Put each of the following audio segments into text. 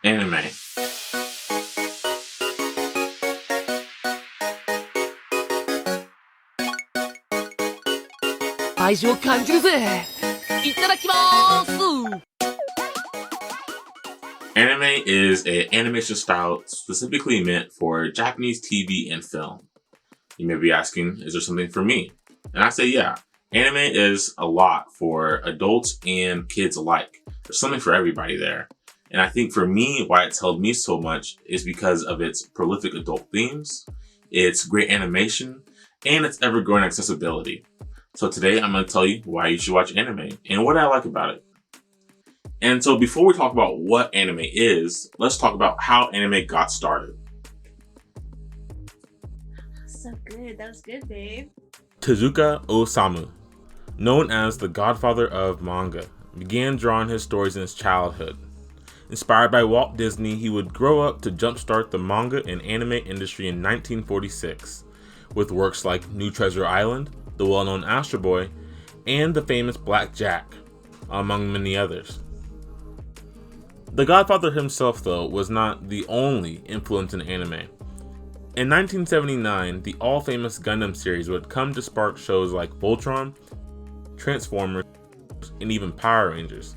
Anime. 愛情感じるぜいただきます Anime is an animation style specifically meant for Japanese TV and film. You may be asking, is there something for me? And I say, yeah. Anime is a lot for adults and kids alike. There's something for everybody there. And I think for me, why it's held me so much is because of its prolific adult themes, its great animation, and its ever-growing accessibility. So today I'm going to tell you why you should watch anime and what I like about it. And so before we talk about what anime is, let's talk about how anime got started. So good. That was good, babe. Tezuka Osamu, known as the godfather of manga, began drawing his stories in his childhood. Inspired by Walt Disney, he would grow up to jumpstart the manga and anime industry in 1946, with works like New Treasure Island, the well-known Astro Boy, and the famous Black Jack, among many others. The Godfather himself, though, was not the only influence in anime. In 1979, the all-famous Gundam series would come to spark shows like Voltron, Transformers, and even Power Rangers.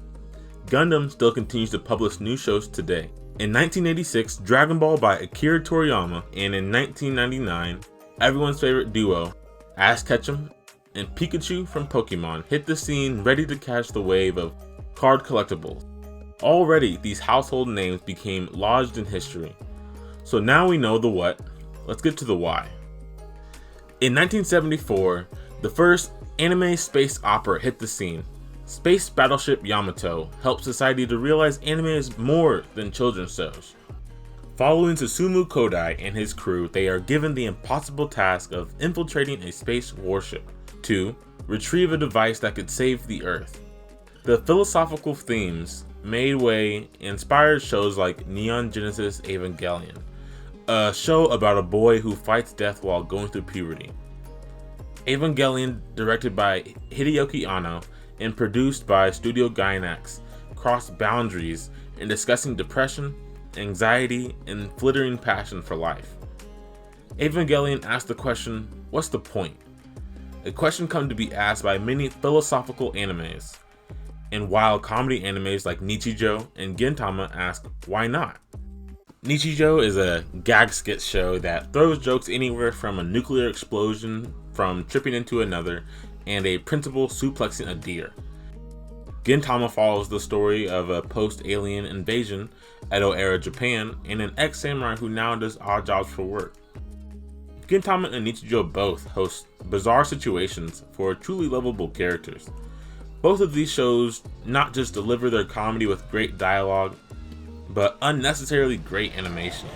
Gundam still continues to publish new shows today. In 1986, Dragon Ball by Akira Toriyama, and in 1999, everyone's favorite duo, Ash Ketchum and Pikachu from Pokemon, hit the scene ready to catch the wave of card collectibles. Already, these household names became lodged in history. So now we know the what, let's get to the why. In 1974, the first anime space opera hit the scene. Space Battleship Yamato helped society to realize anime is more than children's shows. Following Susumu Kodai and his crew, they are given the impossible task of infiltrating a space warship to retrieve a device that could save the Earth. The philosophical themes made way inspired shows like Neon Genesis Evangelion, a show about a boy who fights death while going through puberty. Evangelion, directed by Hideaki Anno and produced by Studio Gainax, crossed boundaries in discussing depression, anxiety, and flittering passion for life. Evangelion asked the question, what's the point? A question come to be asked by many philosophical animes, and while comedy animes like Nichijou and Gintama ask, why not? Nichijou is a gag skit show that throws jokes anywhere from a nuclear explosion from tripping into another and a principal suplexing a deer. Gintama follows the story of a post-alien invasion, Edo-era Japan, and an ex-samurai who now does odd jobs for work. Gintama and Nichijou both host bizarre situations for truly lovable characters. Both of these shows not just deliver their comedy with great dialogue, but unnecessarily great animation.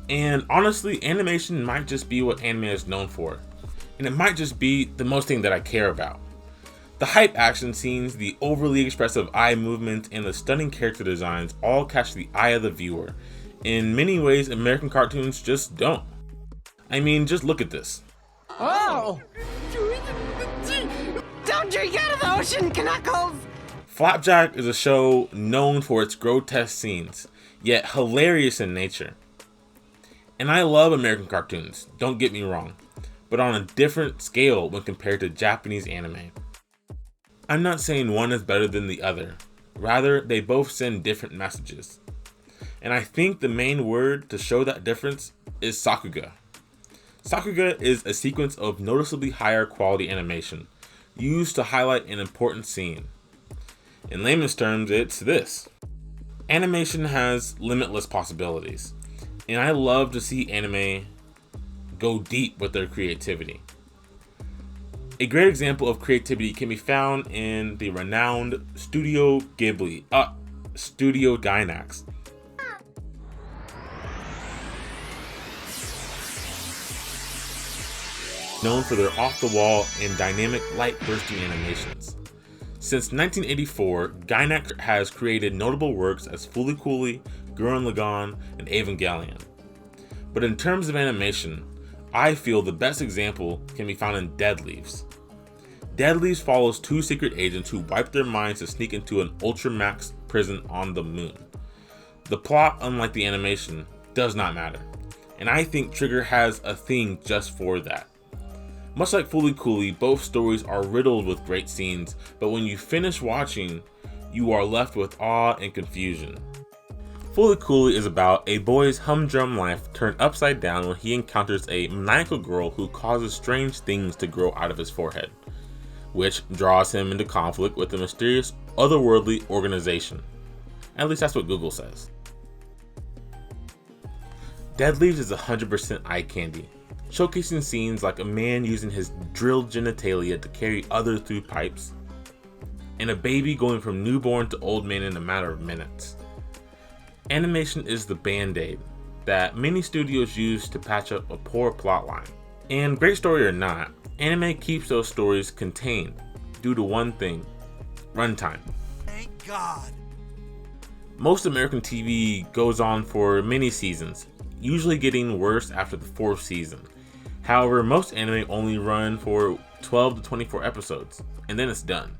And honestly, animation might just be what anime is known for. And it might just be the most thing that I care about. The hype action scenes, the overly expressive eye movements, and the stunning character designs all catch the eye of the viewer. In many ways, American cartoons just don't. I mean, just look at this. Oh! Don't drink out of the ocean, Knuckles! Flapjack is a show known for its grotesque scenes, yet hilarious in nature. And I love American cartoons, don't get me wrong, but on a different scale when compared to Japanese anime. I'm not saying one is better than the other, rather they both send different messages. And I think the main word to show that difference is Sakuga. Sakuga is a sequence of noticeably higher quality animation, used to highlight an important scene. In layman's terms, it's this. Animation has limitless possibilities, and I love to see anime go deep with their creativity. A great example of creativity can be found in the renowned Studio Ghibli, Studio Gainax. Known for their off-the-wall and dynamic light-bursting animations. Since 1984, Gainax has created notable works as Fooly Cooly, Gurren Lagann, and Evangelion. But in terms of animation, I feel the best example can be found in Dead Leaves. Dead Leaves follows two secret agents who wipe their minds to sneak into an Ultramax prison on the moon. The plot, unlike the animation, does not matter, and I think Trigger has a thing just for that. Much like Fooly Cooly, both stories are riddled with great scenes, but when you finish watching, you are left with awe and confusion. Fooly Cooly is about a boy's humdrum life turned upside down when he encounters a maniacal girl who causes strange things to grow out of his forehead, which draws him into conflict with a mysterious otherworldly organization. At least that's what Google says. Dead Leaves is 100% eye candy, showcasing scenes like a man using his drilled genitalia to carry others through pipes, and a baby going from newborn to old man in a matter of minutes. Animation is the band-aid that many studios use to patch up a poor plotline. And great story or not, anime keeps those stories contained due to one thing: runtime. Thank God. Most American TV goes on for many seasons, usually getting worse after the 4th season. However, most anime only run for 12 to 24 episodes, and then it's done.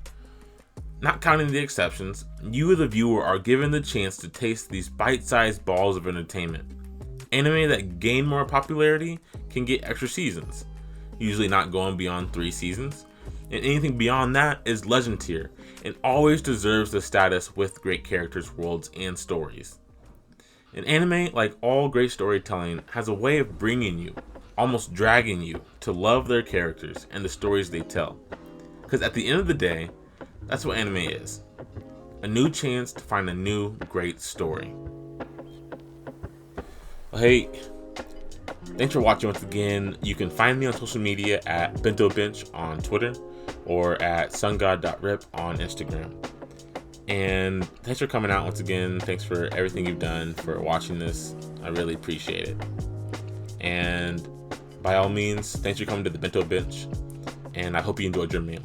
Not counting the exceptions, you the viewer are given the chance to taste these bite-sized balls of entertainment. Anime that gain more popularity can get extra seasons, usually not going beyond 3 seasons, and anything beyond that is legend tier and always deserves the status with great characters, worlds, and stories. An anime, like all great storytelling, has a way of bringing you, almost dragging you, to love their characters and the stories they tell. Because at the end of the day, that's what anime is. A new chance to find a new great story. Well, hey, thanks for watching once again. You can find me on social media at Bento Bench on Twitter or at sungod.rip on Instagram. And thanks for coming out once again. Thanks for everything you've done, for watching this. I really appreciate it. And by all means, thanks for coming to the Bento Bench. And I hope you enjoyed your meal.